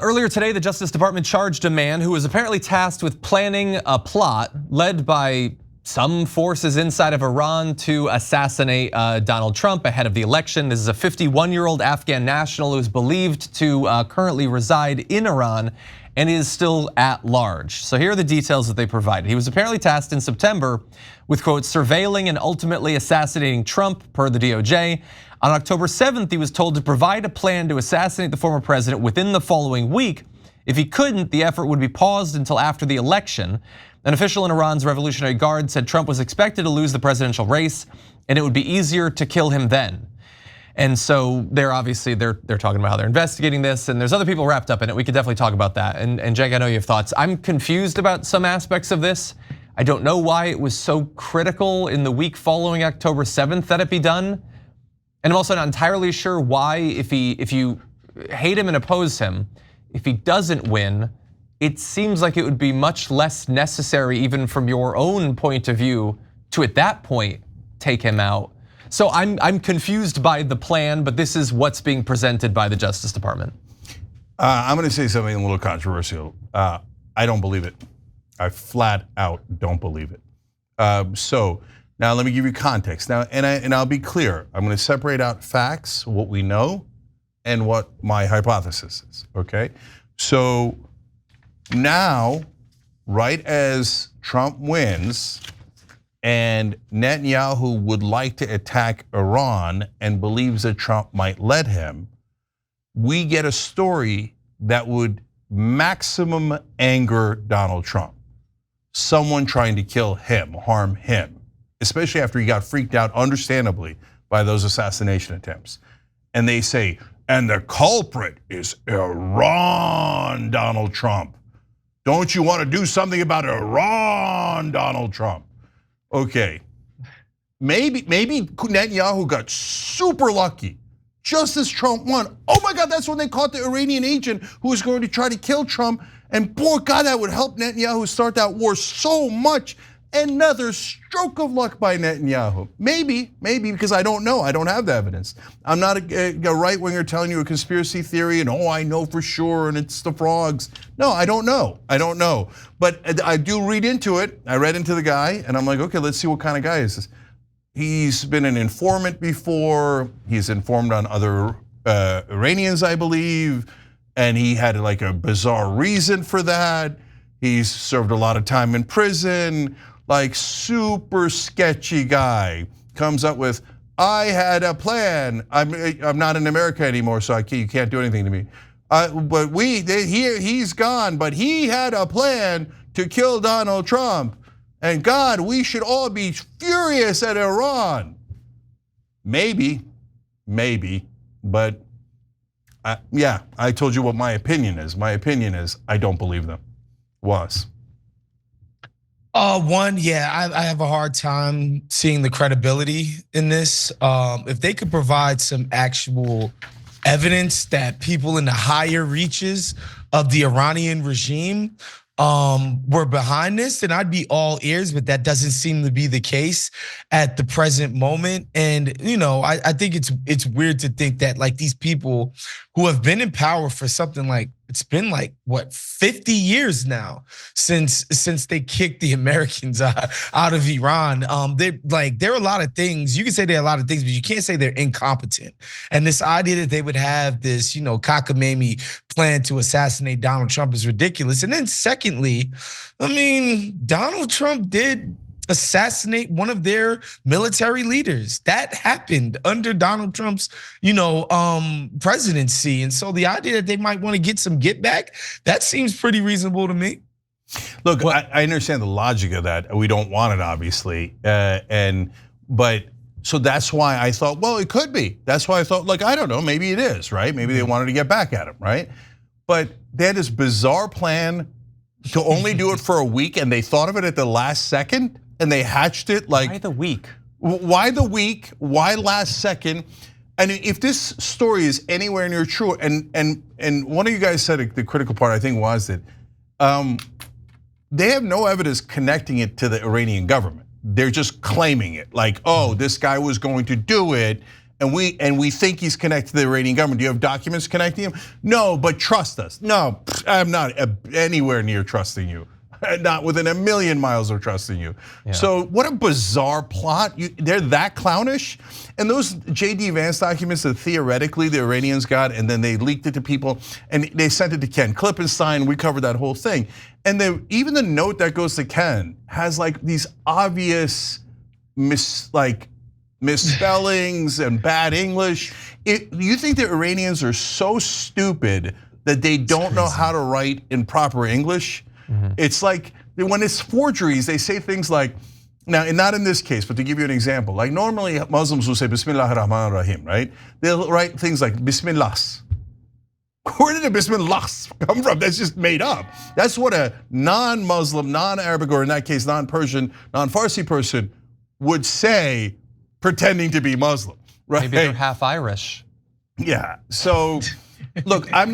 Earlier today, the Justice Department charged a man who was apparently tasked with planning a plot led by some forces inside of Iran to assassinate Donald Trump ahead of the election. This is a 51-year-old Afghan national who is believed to currently reside in Iran and is still at large. So here are the details that they provided. He was apparently tasked in September with, quote, surveilling and ultimately assassinating Trump, per the DOJ. On October 7th, he was told to provide a plan to assassinate the former president within the following week. If he couldn't, the effort would be paused until after the election. An official in Iran's Revolutionary Guard said Trump was expected to lose the presidential race and it would be easier to kill him then. And so they're talking about how they're investigating this, and there's other people wrapped up in it. We could definitely talk about that. And Cenk, I know you have thoughts. I'm confused about some aspects of this. I don't know why it was so critical in the week following October 7th that it be done. And I'm also not entirely sure why, if you hate him and oppose him, if he doesn't win, it seems like it would be much less necessary, even from your own point of view, to at that point take him out. So I'm confused by the plan, but this is what's being presented by the Justice Department. I'm going to say something a little controversial. I don't believe it. I flat out don't believe it. So now let me give you context. Now, and I'll be clear. I'm going to separate out facts, what we know, and what my hypothesis is. Okay, so now, right as Trump wins, and Netanyahu would like to attack Iran and believes that Trump might let him, we get a story that would maximum anger Donald Trump. Someone trying to kill him, harm him, especially after he got freaked out, understandably, by those assassination attempts. And they say, and the culprit is Iran, Donald Trump. Don't you want to do something about Iran, Donald Trump? Okay, maybe Netanyahu got super lucky just as Trump won. Oh my God, that's when they caught the Iranian agent who was going to try to kill Trump. And boy, God, that would help Netanyahu start that war so much. Another stroke of luck by Netanyahu. Maybe, because I don't know. I don't have the evidence. I'm not a right winger telling you a conspiracy theory and I know for sure and it's the frogs. No, I don't know. But I do read into it. I read into the guy and I'm like, okay, let's see what kind of guy is this. He's been an informant before. He's informed on other Iranians, I believe, and he had like a bizarre reason for that. He's served a lot of time in prison. Like super sketchy guy comes up with, I had a plan. I'm not in America anymore, so you can't do anything to me. But he's gone, but he had a plan to kill Donald Trump. And God, we should all be furious at Iran. Maybe, but yeah, I told you what my opinion is. My opinion is I don't believe them. One, yeah, I have a hard time seeing the credibility in this. If they could provide some actual evidence that people in the higher reaches of the Iranian regime were behind this, then I'd be all ears, but that doesn't seem to be the case at the present moment. And I think it's weird to think that like these people who have been in power for something like, it's been like what 50 years now since they kicked the Americans out of Iran. There are a lot of things you can say. There are a lot of things, but you can't say they're incompetent. And this idea that they would have this, cockamamie plan to assassinate Donald Trump is ridiculous. And then secondly, I mean, Donald Trump did assassinate one of their military leaders. That happened under Donald Trump's, presidency. And so the idea that they might want to get some get back, that seems pretty reasonable to me. Look, I understand the logic of that. We don't want it, obviously, but so that's why I thought, well, it could be. That's why I thought, like, I don't know, maybe it is, right? Maybe they wanted to get back at him, right? But they had this bizarre plan to only do it for a week, and they thought of it at the last second. And they hatched it like. Why the week? Why the week? Why last second? And if this story is anywhere near true, and one of you guys said the critical part, I think, was that they have no evidence connecting it to the Iranian government. They're just claiming it, like, oh, this guy was going to do it, and we think he's connected to the Iranian government. Do you have documents connecting him? No, but trust us. No, I'm not anywhere near trusting you. Not within a million miles of trusting you. Yeah. So what a bizarre plot. They're that clownish. And those JD Vance documents that theoretically the Iranians got, and then they leaked it to people, and they sent it to Ken Klippenstein. We covered that whole thing. And even the note that goes to Ken has like these obvious misspellings and bad English. You think the Iranians are so stupid that they don't know how to write in proper English? It's like when it's forgeries, they say things like, now not in this case, but to give you an example, like normally Muslims will say Bismillah ar-Rahman ar-Rahim, right? They'll write things like Bismillahs. Where did the Bismillahs come from? That's just made up. That's what a non-Muslim, non-Arabic, or in that case, non-Persian, non-Farsi person would say, pretending to be Muslim, right? Maybe they're half Irish. Yeah, so look, I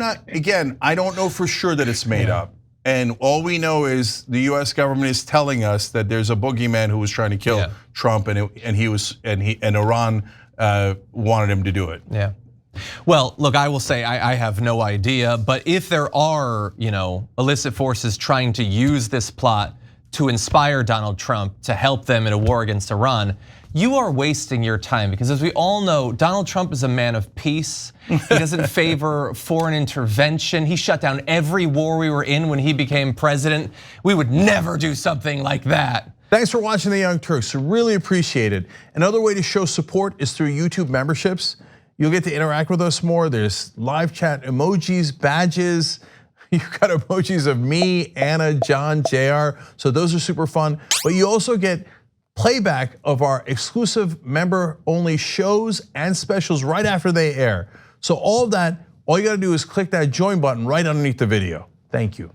don't know for sure that it's made up. And all we know is the US government is telling us that there's a boogeyman who was trying to kill Trump, and Iran wanted him to do it. Yeah. Well, look, I will say I have no idea, but if there are, illicit forces trying to use this plot to inspire Donald Trump to help them in a war against Iran, you are wasting your time, because as we all know, Donald Trump is a man of peace. He doesn't favor foreign intervention. He shut down every war we were in when he became president. We would never do something like that. Thanks for watching The Young Turks, really appreciate it. Another way to show support is through YouTube memberships. You'll get to interact with us more. There's live chat emojis, badges. You've got emojis of me, Anna, John, JR. So those are super fun. But you also get playback of our exclusive member-only shows and specials right after they air. So all of that, all you gotta do is click that join button right underneath the video. Thank you.